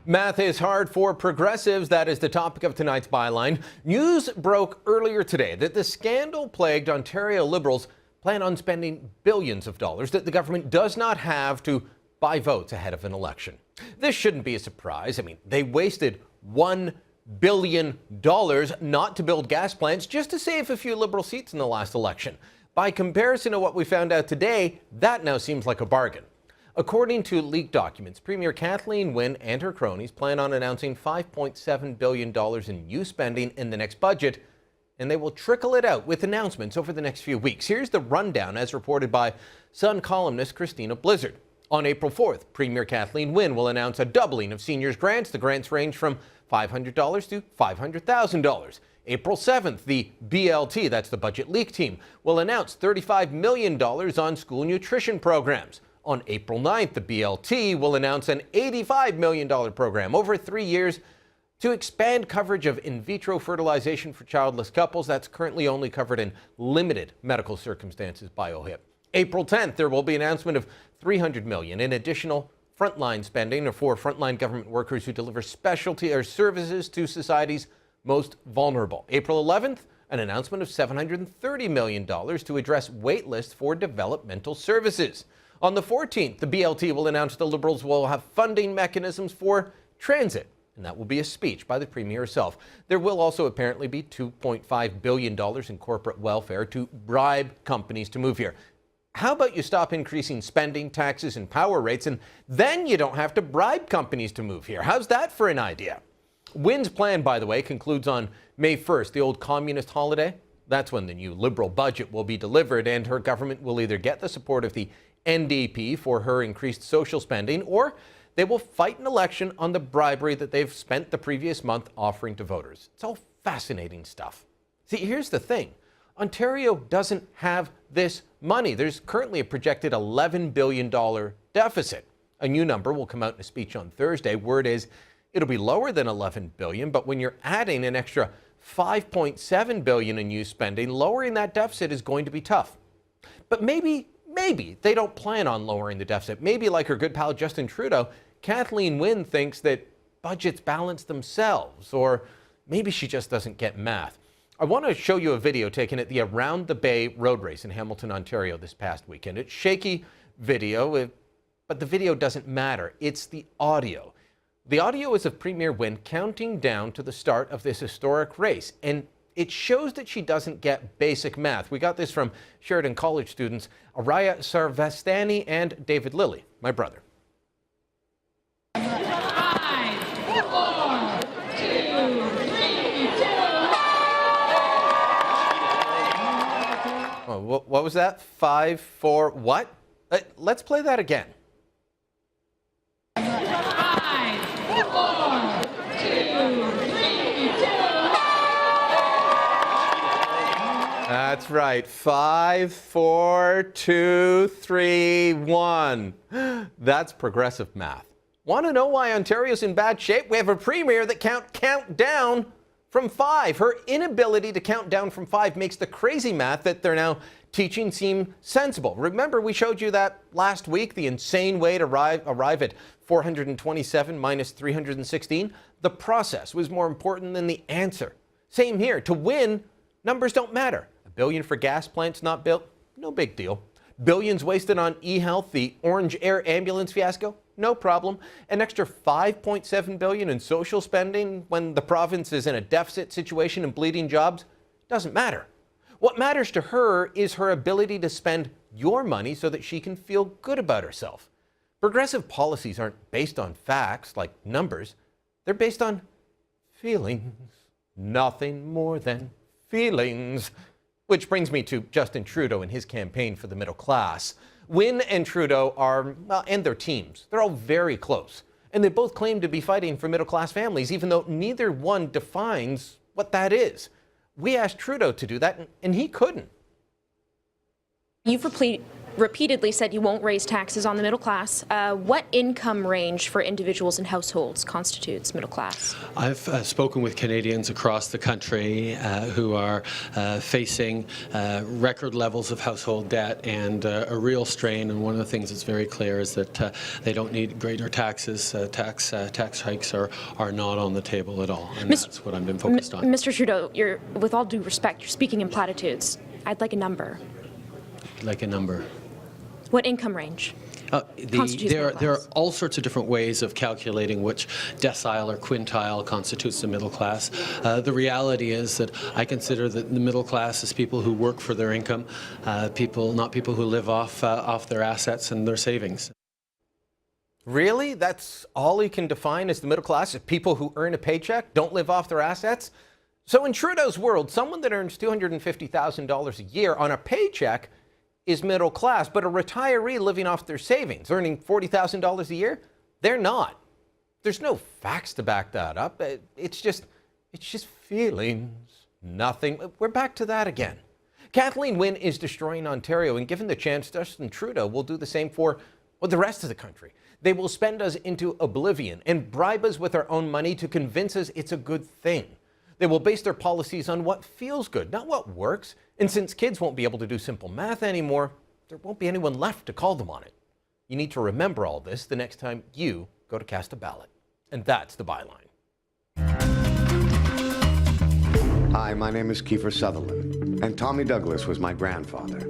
Math is hard for progressives. That is the topic of tonight's byline. News broke earlier today that the scandal-plagued Ontario Liberals plan on spending billions of dollars that the government does not have to buy votes ahead of an election. This shouldn't be a surprise. I mean, they wasted $1 billion not to build gas plants just to save a few Liberal seats in the last election. By comparison to what we found out today, that now seems like a bargain. According to leaked documents, Premier Kathleen Wynne and her cronies plan on announcing $5.7 billion in new spending in the next budget, and they will trickle it out with announcements over the next few weeks. Here's the rundown as reported by Sun columnist Christina Blizzard. On April 4th, Premier Kathleen Wynne will announce a doubling of seniors' grants. The grants range from $500 to $500,000. April 7th, the BLT, that's the budget leak team, will announce $35 million on school nutrition programs. On April 9th, the BLT will announce an $85 million program over 3 years to expand coverage of in vitro fertilization for childless couples. That's currently only covered in limited medical circumstances by OHIP. April 10th, there will be an announcement of $300 million in additional frontline spending for frontline government workers who deliver specialty or services to society's most vulnerable. April 11th, an announcement of $730 million to address wait lists for developmental services. On the 14th, the BLT will announce the Liberals will have funding mechanisms for transit, and that will be a speech by the Premier herself. There will also apparently be $2.5 billion in corporate welfare to bribe companies to move here. How about you stop increasing spending, taxes, and power rates, and then you don't have to bribe companies to move here? How's that for an idea? Wynne's plan, by the way, concludes on May 1st, the old communist holiday. That's when the new Liberal budget will be delivered, and her government will either get the support of the NDP for her increased social spending, or they will fight an election on the bribery that they've spent the previous month offering to voters. It's all fascinating stuff. See, here's the thing. Ontario doesn't have this money. There's currently a projected $11 billion deficit. A new number will come out in a speech on Thursday. Word is it'll be lower than $11 billion, but when you're adding an extra $5.7 billion in new spending, lowering that deficit is going to be tough. But maybe they don't plan on lowering the deficit. Maybe, like her good pal Justin Trudeau, Kathleen Wynne thinks that budgets balance themselves, or maybe she just doesn't get math. I want to show you a video taken at the Around the Bay road race in Hamilton, Ontario this past weekend. It's shaky video, but the video doesn't matter. It's the audio. The audio is of Premier Wynne counting down to the start of this historic race, and it shows that she doesn't get basic math. We got this from Sheridan College students Araya Sarvastani and David Lilly, my brother. 5, 4, 2, 3, 2. Oh, what was that? 5, 4, what? Let's play that again. 5, 4, 2, 3, 2. That's right. 5, 4, 2, 3, 1. That's progressive math. Want to know why Ontario's in bad shape? We have a premier that can't count down from 5. Her inability to count down from 5 makes the crazy math that they're now teaching seem sensible. Remember, we showed you that last week, the insane way to arrive at 427 minus 316. The process was more important than the answer. Same here. To win, numbers don't matter. $1 billion for gas plants not built? No big deal. Billions wasted on e-health, the Orange Air ambulance fiasco? No problem. An extra $5.7 billion in social spending when the province is in a deficit situation and bleeding jobs? Doesn't matter. What matters to her is her ability to spend your money so that she can feel good about herself. Progressive policies aren't based on facts like numbers. They're based on feelings. Nothing more than feelings. Which brings me to Justin Trudeau and his campaign for the middle class. Wynne and Trudeau are, and their teams, they're all very close. And they both claim to be fighting for middle class families, even though neither one defines what that is. We asked Trudeau to do that, and he couldn't. You've repeatedly said you won't raise taxes on the middle class. What income range for individuals and households constitutes middle class? I've spoken with Canadians across the country who are facing record levels of household debt and a real strain. And one of the things that's very clear is that they don't need greater taxes. Tax hikes are not on the table at all. And that's what I've been focused on. Mr. Trudeau, with all due respect, you're speaking in platitudes. I'd like a number. Like a number. What income range? There are all sorts of different ways of calculating which decile or quintile constitutes the middle class. The reality is that I consider that the middle class is people who work for their income, not people who live off their assets and their savings. Really? That's all you can define as the middle class? People who earn a paycheck, don't live off their assets? So in Trudeau's world, someone that earns $250,000 a year on a paycheck is middle class, but a retiree living off their savings, earning $40,000 a year, they're not. There's no facts to back that up. It's just feelings, nothing. We're back to that again. Kathleen Wynne is destroying Ontario, and given the chance, Justin Trudeau will do the same for the rest of the country. They will spend us into oblivion and bribe us with our own money to convince us it's a good thing. They will base their policies on what feels good, not what works. And since kids won't be able to do simple math anymore, there won't be anyone left to call them on it. You need to remember all this the next time you go to cast a ballot. And that's the byline. Hi, my name is Kiefer Sutherland, and Tommy Douglas was my grandfather.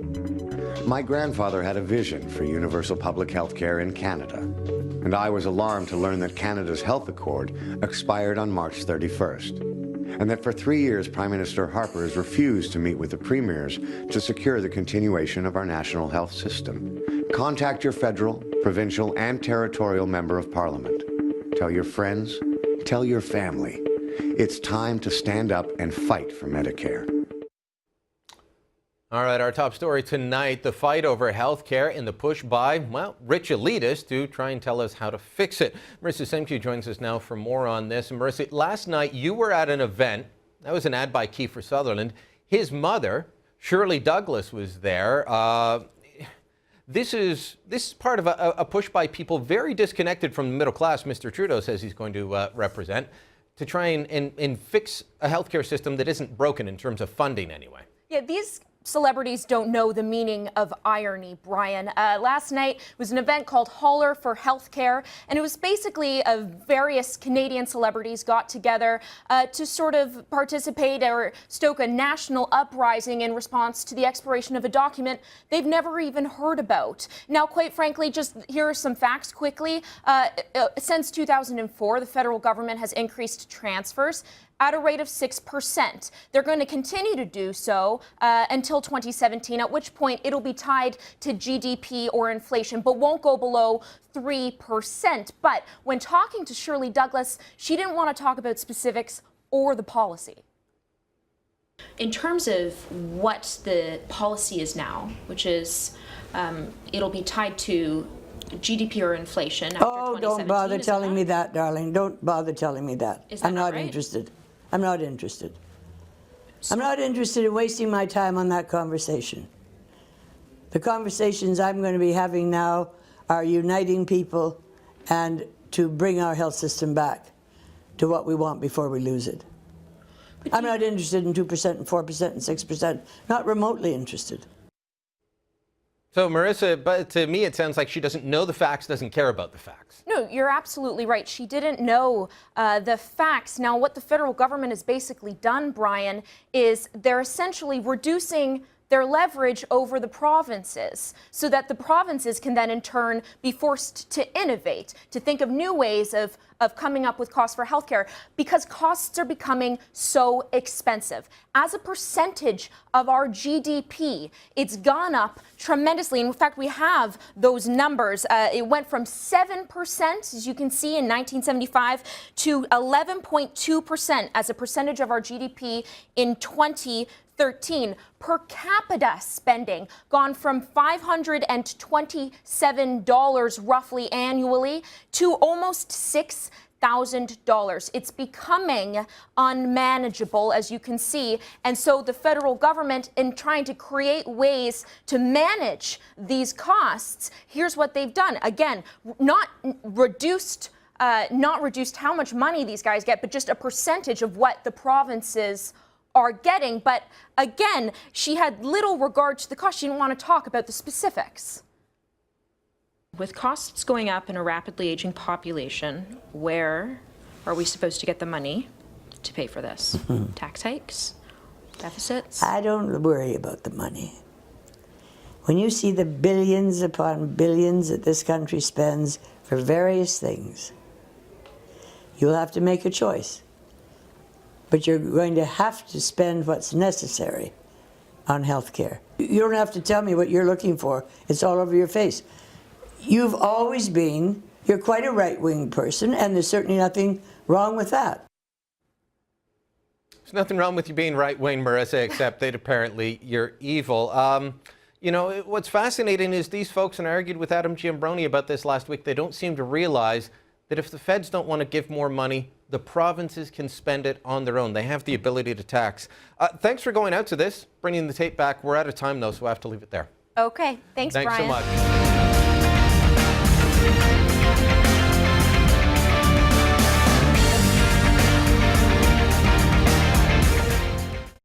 My grandfather had a vision for universal public health care in Canada, and I was alarmed to learn that Canada's health accord expired on March 31st. And that for 3 years, Prime Minister Harper has refused to meet with the premiers to secure the continuation of our national health system. Contact your federal, provincial, and territorial member of parliament. Tell your friends, tell your family. It's time to stand up and fight for Medicare. All right, our top story tonight, the fight over health care and the push by, rich elitists to try and tell us how to fix it. Marissa Semke joins us now for more on this. And Marissa, last night you were at an event. That was an ad by Kiefer Sutherland. His mother, Shirley Douglas, was there. This is part of a push by people very disconnected from the middle class, Mr. Trudeau says he's going to represent, to try and fix a healthcare system that isn't broken in terms of funding anyway. Yeah, these celebrities don't know the meaning of irony, Brian. Last night was an event called Holler for Healthcare, and it was basically various Canadian celebrities got together to sort of participate or stoke a national uprising in response to the expiration of a document they've never even heard about. Now, quite frankly, just here are some facts quickly. Since 2004, the federal government has increased transfers at a rate of 6%. They're going to continue to do so until 2017, at which point it'll be tied to GDP or inflation, but won't go below 3%. But when talking to Shirley Douglas, she didn't want to talk about specifics or the policy. In terms of what the policy is now, which is it'll be tied to GDP or inflation after 2017. Oh, don't bother telling me that, darling. Don't bother telling me that. Is that I'm not right? interested. I'm not interested. I'm not interested in wasting my time on that conversation. The conversations I'm going to be having now are uniting people and to bring our health system back to what we want before we lose it. I'm not interested in 2% and 4% and 6%, not remotely interested. So, Marissa, but to me it sounds like she doesn't know the facts, doesn't care about the facts. No, you're absolutely right. She didn't know the facts. Now, what the federal government has basically done, Brian, is they're essentially reducing their leverage over the provinces so that the provinces can then in turn be forced to innovate, to think of new ways of coming up with costs for healthcare because costs are becoming so expensive. As a percentage of our GDP, it's gone up tremendously. In fact, we have those numbers. It went from 7%, as you can see, in 1975 to 11.2% as a percentage of our GDP in 2013. Per capita spending gone from $527 roughly annually to almost $6,000 $100,000. It's becoming unmanageable, as you can see. And so the federal government, in trying to create ways to manage these costs, here's what they've done. Again, not reduced how much money these guys get, but just a percentage of what the provinces are getting. But again, she had little regard to the cost. She didn't want to talk about the specifics. With costs going up in a rapidly aging population, where are we supposed to get the money to pay for this? Tax hikes? Deficits? I don't worry about the money. When you see the billions upon billions that this country spends for various things, you'll have to make a choice. But you're going to have to spend what's necessary on health care. You don't have to tell me what you're looking for. It's all over your face. You've always been, you're quite a right-wing person, and there's certainly nothing wrong with that. There's nothing wrong with you being right-wing, Marissa, except that apparently you're evil. You know, what's fascinating is these folks, and I argued with Adam Giambroni about this last week, they don't seem to realize that if the feds don't want to give more money, the provinces can spend it on their own. They have the ability to tax. Thanks for going out to this, bringing the tape back. We're out of time, though, so I have to leave it there. Okay, thanks Brian. Thanks so much.